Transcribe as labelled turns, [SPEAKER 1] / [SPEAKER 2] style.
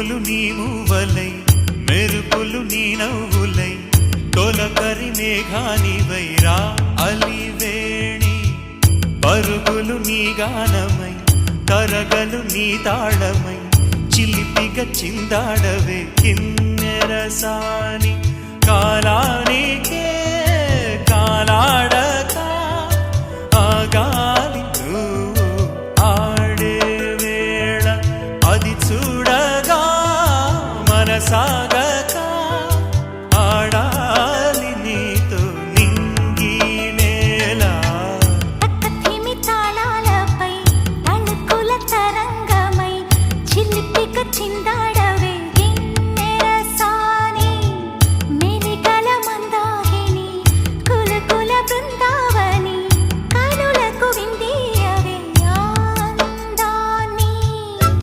[SPEAKER 1] ఉరుములు నీ మూవలై మెరుపులు నీ నవ్వులై తొలకరి మేఘానివై రా అలివేణి పరుగులు నీ గానమై తరగలు నీ తాళమై చిలిపిగా చిందాడవే కిన్నెరసాని కాలానికే కాలాడక ఆగాలి నువ్వు ఆడే వేళ అది చూడగా మనసాగక ఆడాలి నీతో నింగి నేల
[SPEAKER 2] తక్కతిమి తాళాలపై తణుకుల తరంగమై చిలిపిక చిందా